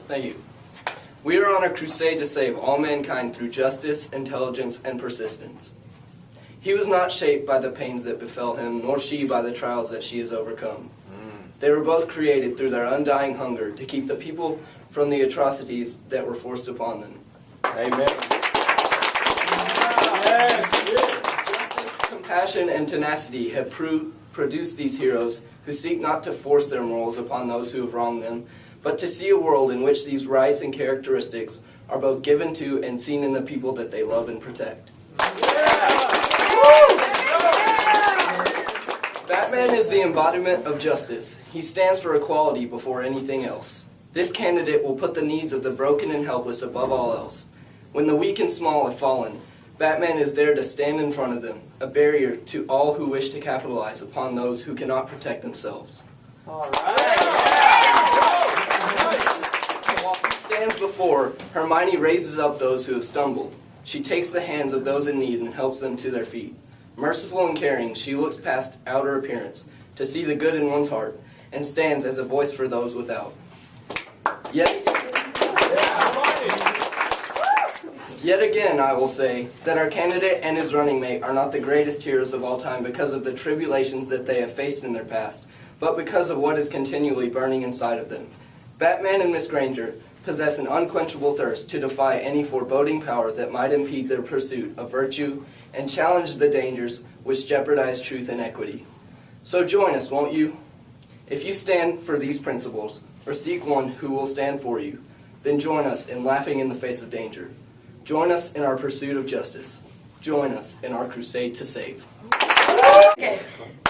Thank you. We are on a crusade to save all mankind through justice, intelligence, and persistence. He was not shaped by the pains that befell him, nor she by the trials that she has overcome. They were both created through their undying hunger to keep the people from the atrocities that were forced upon them. Amen. Justice, compassion, and tenacity have produced these heroes who seek not to force their morals upon those who have wronged them, but to see a world in which these rights and characteristics are both given to and seen in the people that they love and protect. Batman is the embodiment of justice. He stands for equality before anything else. This candidate will put the needs of the broken and helpless above all else. When the weak and small have fallen, Batman is there to stand in front of them, a barrier to all who wish to capitalize upon those who cannot protect themselves. All right. While he stands before, Hermione raises up those who have stumbled. She takes the hands of those in need and helps them to their feet. Merciful and caring, she looks past outer appearance to see the good in one's heart and stands as a voice for those without. Yet again, I will say that our candidate and his running mate are not the greatest heroes of all time because of the tribulations that they have faced in their past, but because of what is continually burning inside of them. Batman and Miss Granger possess an unquenchable thirst to defy any foreboding power that might impede their pursuit of virtue and challenge the dangers which jeopardize truth and equity. So join us, won't you? If you stand for these principles, or seek one who will stand for you, then join us in laughing in the face of danger. Join us in our pursuit of justice. Join us in our crusade to save. Okay.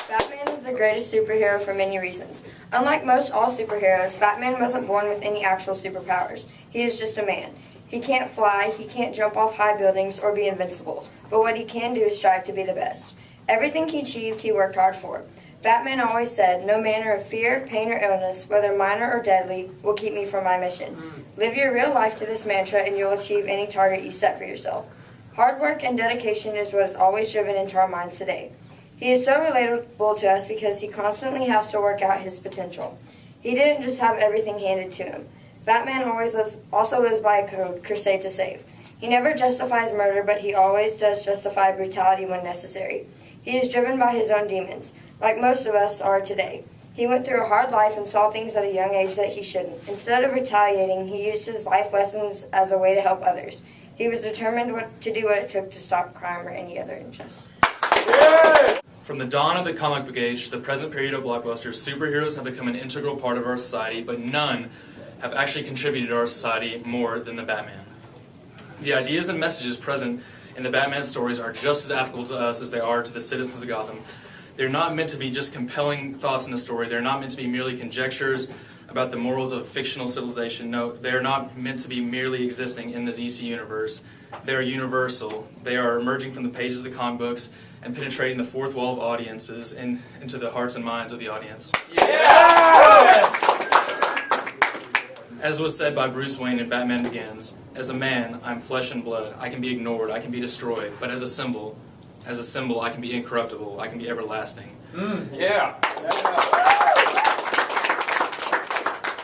Batman is the greatest superhero for many reasons. Unlike most all superheroes, Batman wasn't born with any actual superpowers. He is just a man. He can't fly, he can't jump off high buildings or be invincible, but what he can do is strive to be the best. Everything he achieved, he worked hard for. Batman always said, "No manner of fear, pain, or illness, whether minor or deadly, will keep me from my mission." Live your real life to this mantra and you'll achieve any target you set for yourself. Hard work and dedication is what is always driven into our minds today. He is so relatable to us because he constantly has to work out his potential. He didn't just have everything handed to him. Batman also lives by a code, crusade to save. He never justifies murder, but he always does justify brutality when necessary. He is driven by his own demons, like most of us are today. He went through a hard life and saw things at a young age that he shouldn't. Instead of retaliating, he used his life lessons as a way to help others. He was determined to do what it took to stop crime or any other injustice. From the dawn of the comic book age to the present period of blockbusters, superheroes have become an integral part of our society, but none have actually contributed to our society more than the Batman. The ideas and messages present in the Batman stories are just as applicable to us as they are to the citizens of Gotham. They're not meant to be just compelling thoughts in a story. They're not meant to be merely conjectures about the morals of fictional civilization. No, they're not meant to be merely existing in the DC universe. They're universal. They are emerging from the pages of the comic books and penetrating the fourth wall of audiences and into the hearts and minds of the audience. Yes! As was said by Bruce Wayne in Batman Begins, "As a man, I'm flesh and blood. I can be ignored, I can be destroyed, but as a symbol, I can be incorruptible, I can be everlasting." Yeah.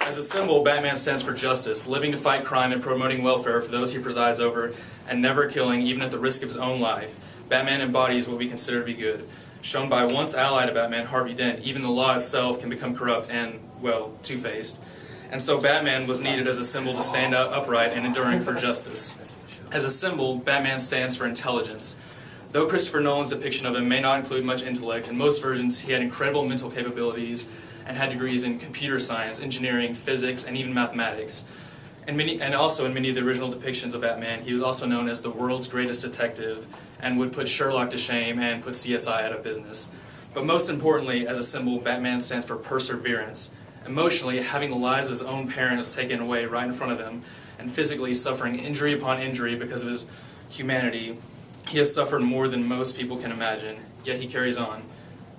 As a symbol, Batman stands for justice, living to fight crime and promoting welfare for those he presides over, and never killing, even at the risk of his own life. Batman embodies what we consider to be good. Shown by once ally to Batman, Harvey Dent, even the law itself can become corrupt and, well, two-faced. And so Batman was needed as a symbol to stand up upright and enduring for justice. As a symbol, Batman stands for intelligence. Though Christopher Nolan's depiction of him may not include much intellect, in most versions he had incredible mental capabilities and had degrees in computer science, engineering, physics, and even mathematics. And also in many of the original depictions of Batman, he was also known as the world's greatest detective and would put Sherlock to shame and put CSI out of business. But most importantly, as a symbol, Batman stands for perseverance. Emotionally, having the lives of his own parents taken away right in front of him, and physically suffering injury upon injury because of his humanity, he has suffered more than most people can imagine, yet he carries on.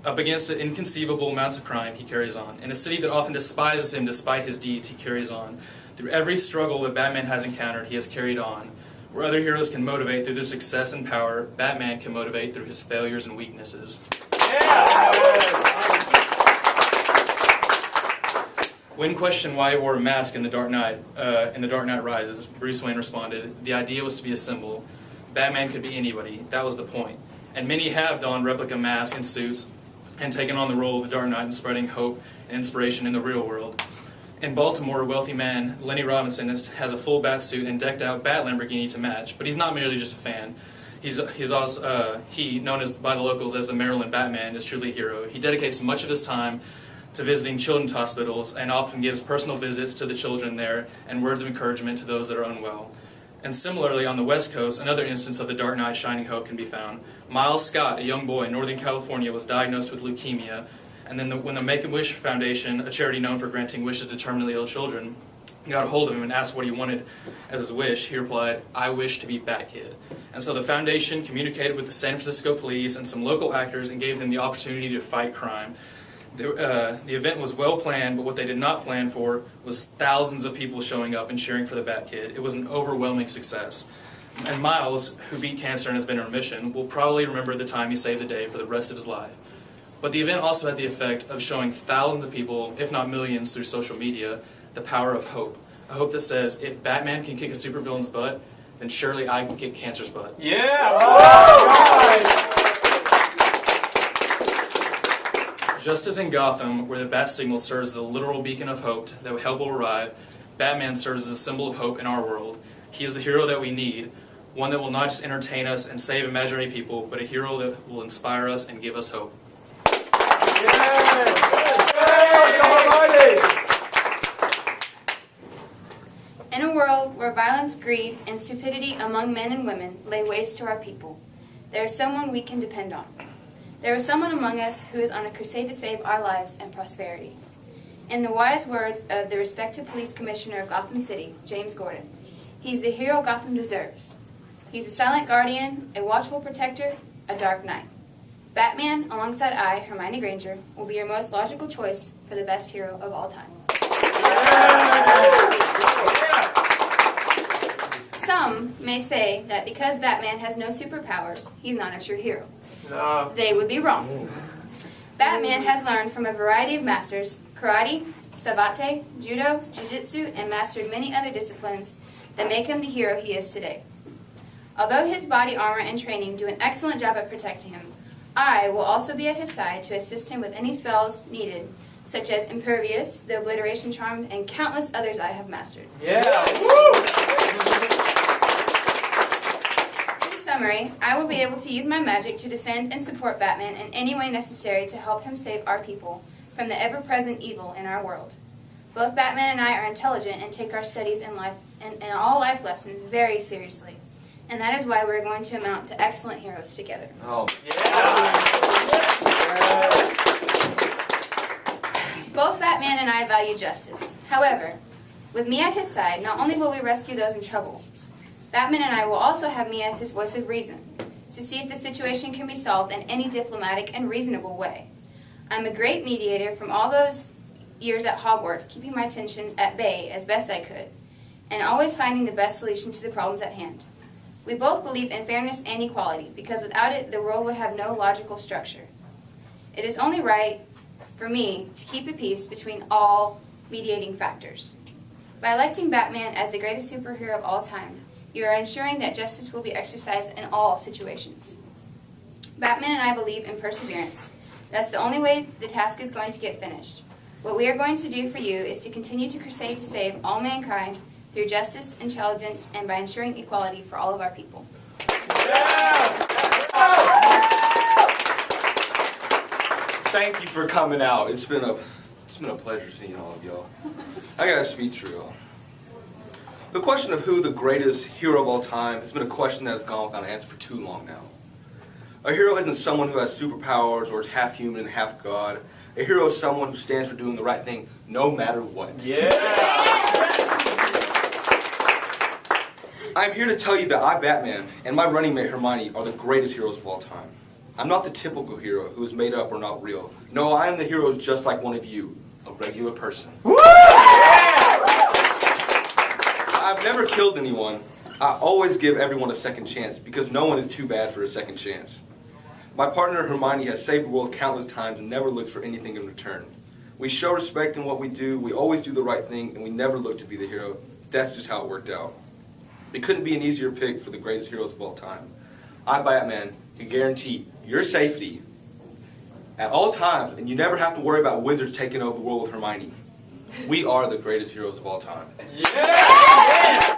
Up against inconceivable amounts of crime, he carries on. In a city that often despises him despite his deeds, he carries on. Through every struggle that Batman has encountered, he has carried on. Where other heroes can motivate through their success and power, Batman can motivate through his failures and weaknesses. Yeah! When questioned why he wore a mask in The Dark Knight Rises, Bruce Wayne responded, "The idea was to be a symbol. Batman could be anybody. That was the point. And many have donned replica masks and suits and taken on the role of the Dark Knight in spreading hope and inspiration in the real world." In Baltimore, a wealthy man, Lenny Robinson, has a full bat suit and decked out bat Lamborghini to match, but he's not merely just a fan. He's also, known by the locals as the Maryland Batman, is truly a hero. He dedicates much of his time to visiting children's hospitals and often gives personal visits to the children there and words of encouragement to those that are unwell. And similarly, on the West Coast, another instance of the Dark Knight's shining hope can be found. Miles Scott, a young boy in Northern California, was diagnosed with leukemia, and then when the Make-A-Wish Foundation, a charity known for granting wishes to terminally ill children, got a hold of him and asked what he wanted as his wish, he replied, "I wish to be Bat-Kid." And so the foundation communicated with the San Francisco police and some local actors and gave them the opportunity to fight crime. The event was well planned, but what they did not plan for was thousands of people showing up and cheering for the Bat-Kid. It was an overwhelming success. And Miles, who beat cancer and has been in remission, will probably remember the time he saved the day for the rest of his life. But the event also had the effect of showing thousands of people, if not millions through social media, the power of hope. A hope that says, if Batman can kick a supervillain's butt, then surely I can kick cancer's butt. Yeah! Just as in Gotham, where the bat signal serves as a literal beacon of hope that help will arrive, Batman serves as a symbol of hope in our world. He is the hero that we need, one that will not just entertain us and save imaginary people, but a hero that will inspire us and give us hope. In a world where violence, greed, and stupidity among men and women lay waste to our people, there is someone we can depend on. There is someone among us who is on a crusade to save our lives and prosperity. In the wise words of the respected police commissioner of Gotham City, James Gordon, he's the hero Gotham deserves. He's a silent guardian, a watchful protector, a dark knight. Batman, alongside I, Hermione Granger, will be your most logical choice for the best hero of all time. Some may say that because Batman has no superpowers, he's not a true hero. No. They would be wrong. Batman has learned from a variety of masters, karate, savate, judo, jiu-jitsu, and mastered many other disciplines that make him the hero he is today. Although his body armor and training do an excellent job at protecting him, I will also be at his side to assist him with any spells needed, such as Impervious, the Obliteration Charm, and countless others I have mastered. Yeah! In summary, I will be able to use my magic to defend and support Batman in any way necessary to help him save our people from the ever-present evil in our world. Both Batman and I are intelligent and take our studies in life and all life lessons very seriously. And that is why we're going to amount to excellent heroes together. Oh, yeah! Both Batman and I value justice. However, with me at his side, not only will we rescue those in trouble, Batman and I will also have me as his voice of reason, to see if the situation can be solved in any diplomatic and reasonable way. I'm a great mediator from all those years at Hogwarts, keeping my tensions at bay as best I could, and always finding the best solution to the problems at hand. We both believe in fairness and equality, because without it, the world would have no logical structure. It is only right for me to keep the peace between all mediating factors. By electing Batman as the greatest superhero of all time, you are ensuring that justice will be exercised in all situations. Batman and I believe in perseverance. That's the only way the task is going to get finished. What we are going to do for you is to continue to crusade to save all mankind through justice, intelligence, and by ensuring equality for all of our people. Thank you for coming out. It's been a pleasure seeing all of y'all. I gotta speak to y'all. The question of who the greatest hero of all time has been a question that has gone without an answer for too long now. A hero isn't someone who has superpowers or is half human and half god. A hero is someone who stands for doing the right thing no matter what. Yeah! I'm here to tell you that I, Batman, and my running mate Hermione are the greatest heroes of all time. I'm not the typical hero who is made up or not real. No, I am the hero who's just like one of you, a regular person. Woo! I've never killed anyone. I always give everyone a second chance because no one is too bad for a second chance. My partner Hermione has saved the world countless times and never looks for anything in return. We show respect in what we do, we always do the right thing, and we never look to be the hero. That's just how it worked out. It couldn't be an easier pick for the greatest heroes of all time. I, Batman, can guarantee your safety at all times, and you never have to worry about wizards taking over the world with Hermione. We are the greatest heroes of all time. Yeah!